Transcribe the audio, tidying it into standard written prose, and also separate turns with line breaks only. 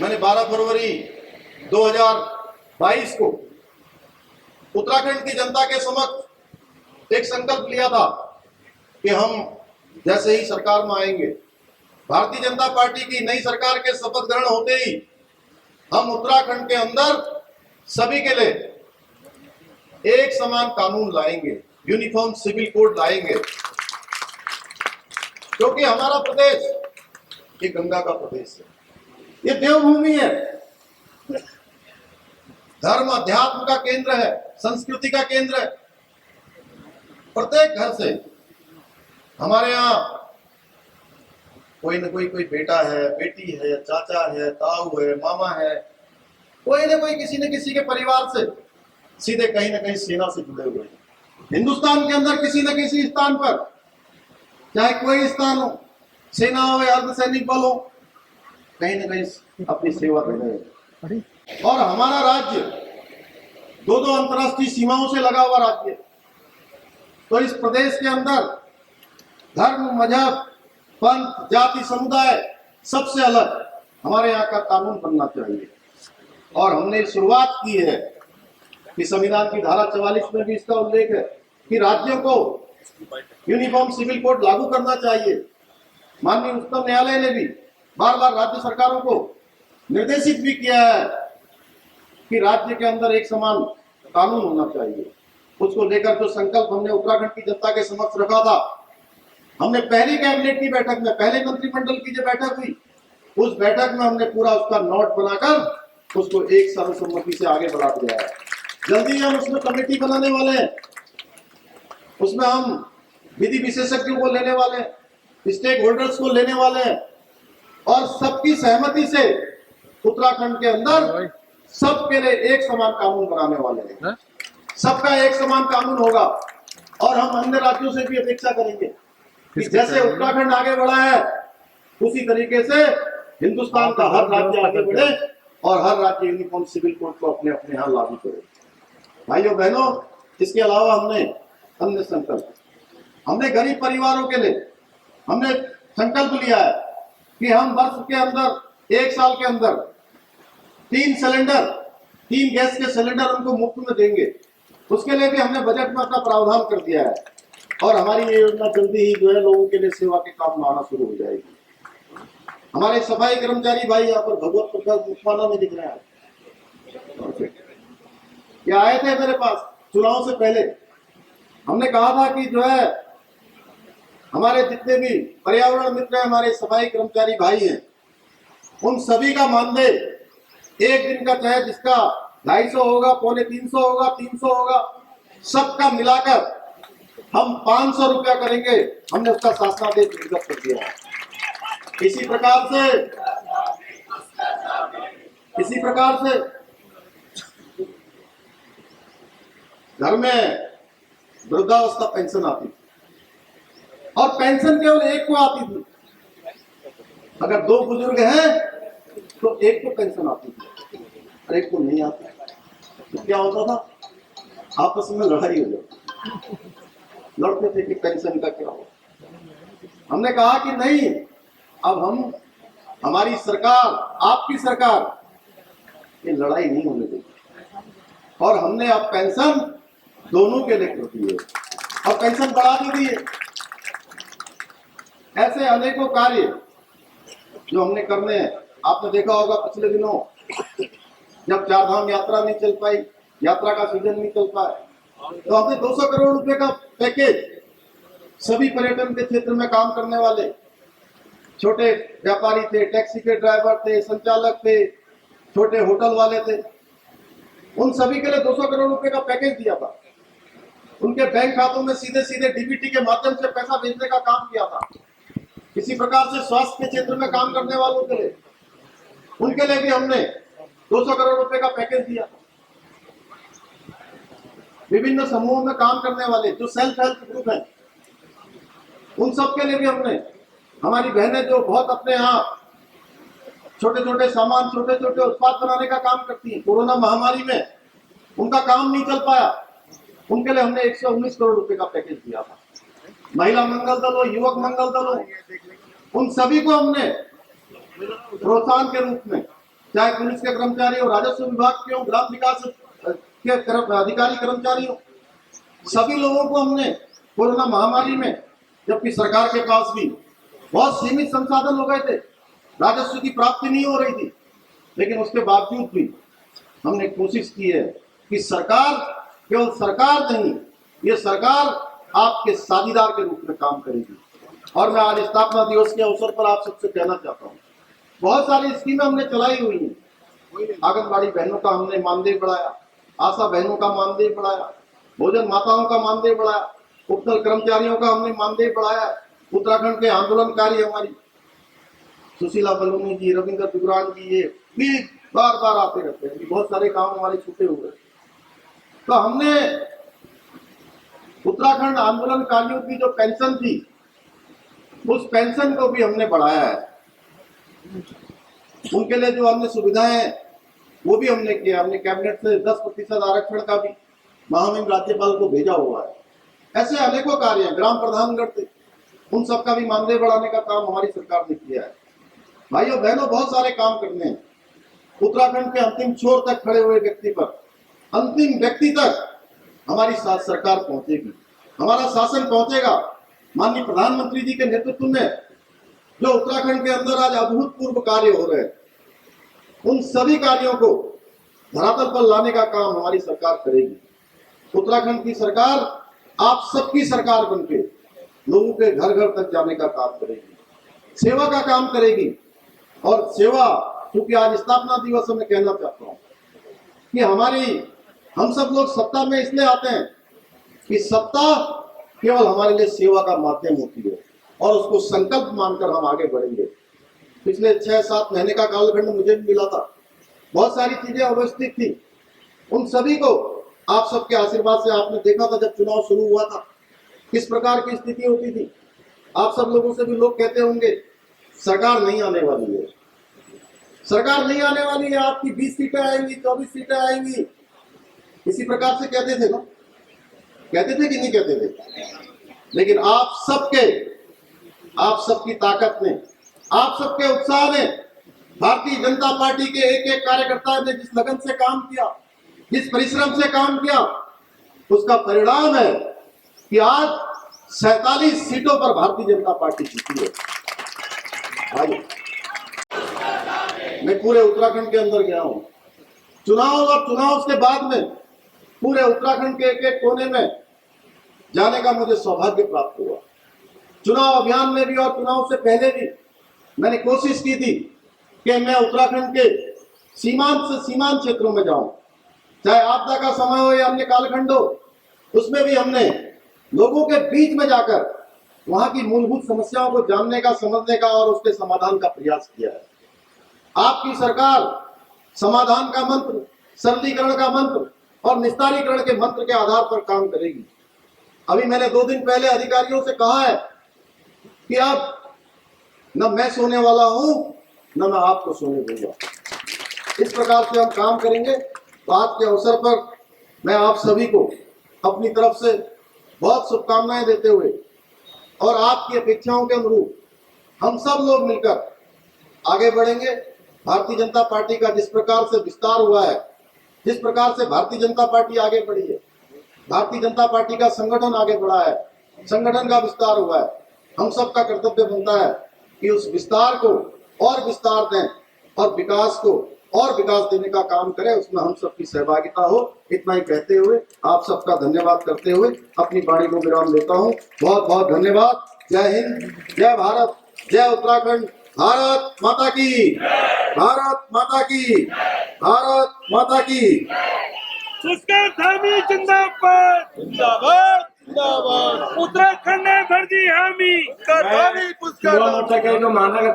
मैंने 12 फरवरी 2022 को उत्तराखंड की जनता के समक्ष एक संकल्प लिया था कि हम जैसे ही सरकार में आएंगे, भारतीय जनता पार्टी की नई सरकार के शपथ ग्रहण होते ही हम उत्तराखंड के अंदर सभी के लिए एक समान कानून लाएंगे, यूनिफॉर्म सिविल कोड लाएंगे, क्योंकि हमारा प्रदेश ये गंगा का प्रदेश है, ये देवभूमि है, धर्म अध्यात्म का केंद्र है, संस्कृति का केंद्र है। प्रत्येक घर से हमारे यहाँ कोई न कोई बेटा है, बेटी है, चाचा है, ताऊ है, मामा है, कोई न कोई किसी न किसी के परिवार से सीधे कहीं ना कहीं सेना से जुड़े हुए हैं। हिंदुस्तान के अंदर किसी न किसी स्थान पर, चाहे कोई स्थान हो, सेना हो या अर्धसैनिक बल हो, कहीं न कहीं अपनी सेवा कर रहे हैं। और हमारा राज्य दो अंतर्राष्ट्रीय सीमाओं से लगा हुआ राज्य है। तो इस प्रदेश के अंदर धर्म, मजहब, पंथ, जाति, समुदाय सबसे अलग हमारे यहाँ का कानून बनना चाहिए। और हमने शुरुआत की है कि संविधान की धारा 44 में भी इसका उल्लेख है कि राज्यों को यूनिफॉर्म सिविल कोड लागू करना चाहिए। माननीय उच्चतम न्यायालय ने भी बार बार राज्य सरकारों को निर्देशित भी किया है कि राज्य के अंदर एक समान कानून होना चाहिए। उसको लेकर जो संकल्प हमने उत्तराखंड की जनता के समक्ष रखा था, हमने पहली कैबिनेट की बैठक में, पहले मंत्रिमंडल की जो बैठक हुई, उस बैठक में हमने पूरा उसका नोट बनाकर उसको एक सर्वसम्मति से आगे बढ़ा दिया है। जल्दी हम उसमें कमेटी बनाने वाले हैं, उसमें हम विधि विशेषज्ञों को लेने वाले हैं, स्टेक होल्डर्स को लेने वाले हैं, और सबकी सहमति से उत्तराखंड के अंदर सबके लिए एक समान कानून बनाने वाले हैं। सबका एक समान कानून होगा। और हम अन्य राज्यों से भी अपेक्षा करेंगे कि जैसे उत्तराखंड आगे बढ़ा है, उसी तरीके से हिंदुस्तान का हर राज्य आगे बढ़े और हर राज्य यूनिफॉर्म सिविल कोड को अपने अपने यहाँ लागू करे। भाइयों बहनों, इसके अलावा हमने अन्य संकल्प, हमने गरीब परिवारों के लिए हमने संकल्प लिया है कि हम वर्ष के अंदर, एक साल के अंदर 3 गैस के सिलेंडर उनको मुफ्त में देंगे। उसके लिए भी हमने बजट में अपना प्रावधान कर दिया है और हमारी ये योजना जल्दी ही जो है लोगों के लिए सेवा के काम में आना शुरू हो जाएगी। हमारे सफाई कर्मचारी भाई यहाँ पर भगवत प्रसाद मुखवाना में दिख रहे हैं, ये आए थे मेरे पास चुनाव से पहले। हमने कहा था कि जो है हमारे जितने भी पर्यावरण मित्र हैं, हमारे सफाई कर्मचारी भाई हैं, उन सभी का मानदेय एक दिन का चाहे जिसका 250 होगा, 250 होगा, 300 होगा, सबका मिलाकर हम 500 रुपया करेंगे। हमने उसका शासनादेश निर्गत कर दिया है। इसी प्रकार से घर में वृद्धावस्था पेंशन आती थी और पेंशन केवल एक को आती थी। अगर 2 बुजुर्ग हैं तो एक को पेंशन आती थी और एक को नहीं आती। तो क्या होता था, आपस में लड़ाई हो जाती, लड़ते थे कि पेंशन का क्या हो। हमने कहा कि नहीं, अब हम, हमारी सरकार, आपकी सरकार, ये लड़ाई नहीं होने देगी और हमने अब पेंशन दोनों के लिए कर दी है और पेंशन बढ़ा भी दी है। ऐसे अनेकों कार्य जो हमने करने हैं। आपने देखा होगा पिछले दिनों जब 4 धाम यात्रा नहीं चल पाई, यात्रा का सीजन नहीं चल पाया, तो हमने 200 करोड़ रुपए का पैकेज सभी पर्यटन के क्षेत्र में काम करने वाले छोटे व्यापारी थे, टैक्सी के ड्राइवर थे, संचालक थे, छोटे होटल वाले थे, उन सभी के लिए 200 करोड़ रुपए का पैकेज दिया था। उनके बैंक खातों में सीधे सीधे डीबीटी के माध्यम से पैसा भेजने का काम किया था। इसी प्रकार से स्वास्थ्य के क्षेत्र में काम करने वालों के लिए, उनके लिए भी हमने 200 करोड़ रुपए का पैकेज दिया। विभिन्न समूहों में काम करने वाले जो सेल्फ हेल्प ग्रुप हैं, उन सब के लिए भी हमने, हमारी बहनें जो बहुत अपने यहाँ छोटे छोटे सामान, छोटे छोटे उत्पाद बनाने का काम करती हैं, कोरोना महामारी में उनका काम नहीं चल पाया, उनके लिए हमने 119 करोड़ रुपए का पैकेज दिया था। महिला मंगल दल हो, युवक मंगल दल हो, उन सभी को हमने प्रोत्साहन के रूप में चाहे पुलिस के कर्मचारी हो, राजस्व विभाग के हो, ग्राम विकास के अधिकारी कर्मचारी हो, सभी लोगों को हमने कोरोना महामारी में, जबकि सरकार के पास भी बहुत सीमित संसाधन हो गए थे, राजस्व की प्राप्ति नहीं हो रही थी, लेकिन उसके बावजूद भी हमने कोशिश की है कि सरकार केवल सरकार नहीं, ये सरकार आपके साझीदार के रूप में काम करेगी। और मैं आज स्थापना दिवस के अवसर पर आप सबसे कहना चाहता हूँ, बहुत सारी स्कीमें हमने चलाई हुई हैं। आंगनबाड़ी बहनों का हमने मानदेय बढ़ाया, आशा बहनों का मानदेय बढ़ाया, भोजन माताओं का मानदेय बढ़ाया, उपदल कर्मचारियों का हमने मानदेय बढ़ाया। उत्तराखंड के आंदोलनकारी हमारी सुशीला बलूनी जी, रविंद्र दुगरान जी, ये भी बार बार आते रहते हैं, बहुत सारे काम हमारे छूटे हुए। तो हमने उत्तराखंड आंदोलनकारियों की जो पेंशन थी, उस पेंशन को भी हमने बढ़ाया है। उनके लिए जो हमने सुविधाएं वो भी हमने किया। हमने कैबिनेट से 10% आरक्षण का भी महामहिम राज्यपाल को भेजा हुआ है। ऐसे अनेकों कार्य हैं, ग्राम प्रधानगढ़ थे, उन सबका भी मानदेय बढ़ाने का काम हमारी सरकार ने किया है। भाइयों बहनों, बहुत सारे काम करने हैं। उत्तराखंड के अंतिम छोर तक खड़े हुए व्यक्ति पर, अंतिम व्यक्ति तक हमारी सरकार पहुंचेगी, हमारा शासन पहुंचेगा। माननीय प्रधानमंत्री जी के नेतृत्व में जो उत्तराखंड के अंदर आज अभूतपूर्व कार्य हो रहे हैं, उन सभी कार्यों को धरातल पर लाने का काम हमारी सरकार करेगी। उत्तराखंड की सरकार आप सबकी सरकार बनके लोगों के घर घर तक जाने का काम करेगी, सेवा का काम करेगी। और सेवा, क्योंकि आज स्थापना दिवस में कहना चाहता हूं कि हम सब लोग सत्ता में इसलिए आते हैं कि सत्ता केवल हमारे लिए सेवा का माध्यम होती है, और उसको संकल्प मानकर हम आगे बढ़ेंगे। पिछले 6-7 महीने का कालखंड मुझे भी मिला था, बहुत सारी चीजें अवस्थित थी, उन सभी को आप सबके आशीर्वाद से आपने देखा था। जब चुनाव शुरू हुआ था किस प्रकार की स्थिति होती थी, आप सब लोगों से भी लोग कहते होंगे सरकार नहीं आने वाली है, सरकार नहीं आने वाली है, आपकी 20 सीटें आएंगी, 24 सीटें आएंगी, इसी प्रकार से कहते थे ना, कहते थे कि नहीं कहते थे? लेकिन आप सबकी ताकत ने, आप सबके उत्साह ने, भारतीय जनता पार्टी के एक एक कार्यकर्ता ने जिस लगन से काम किया, जिस परिश्रम से काम किया, उसका परिणाम है कि आज 47 सीटों पर भारतीय जनता पार्टी जीती है। मैं पूरे उत्तराखंड के अंदर गया हूं, चुनाव और चुनाव के बाद में पूरे उत्तराखंड के एक एक कोने में जाने का मुझे सौभाग्य प्राप्त हुआ। चुनाव अभियान में भी और चुनाव से पहले भी मैंने कोशिश की थी कि मैं उत्तराखंड के सीमांत से सीमांत क्षेत्रों में जाऊं, चाहे आपदा का समय हो या अन्य कालखंड हो, उसमें भी हमने लोगों के बीच में जाकर वहां की मूलभूत समस्याओं को जानने का, समझने का और उसके समाधान का प्रयास किया है। आपकी सरकार समाधान का मंत्र, सरलीकरण का मंत्र और निस्तारीकरण के मंत्र के आधार पर काम करेगी। अभी मैंने 2 दिन पहले अधिकारियों से कहा है कि अब न मैं सोने वाला हूं, न मैं आपको सोने दूंगा। इस प्रकार से हम काम करेंगे। तो आज के अवसर पर मैं आप सभी को अपनी तरफ से बहुत शुभकामनाएं देते हुए और आपकी अपेक्षाओं के अनुरूप हम सब लोग मिलकर आगे बढ़ेंगे। भारतीय जनता पार्टी का जिस प्रकार से विस्तार हुआ है, जिस प्रकार से भारतीय जनता पार्टी आगे बढ़ी है, भारतीय जनता पार्टी का संगठन आगे बढ़ा है, संगठन का विस्तार हुआ है, हम सबका कर्तव्य बनता है कि उस विस्तार को और विस्तार दें और विकास को और विकास देने का काम करें, उसमें हम सबकी सहभागिता हो। इतना ही कहते हुए आप सबका धन्यवाद करते हुए अपनी वाणी को विराम देता हूँ। बहुत बहुत धन्यवाद। जय हिंद, जय भारत, जय उत्तराखंड। भारत माता की, भारत माता की, भारत माता की।
पुष्कर धामी जिंदाबाद,
जिंदाबाद जिंदाबाद।
उत्तराखंड ने भर दी हामी।
पुष्कर धामी, पुष्कर धामी।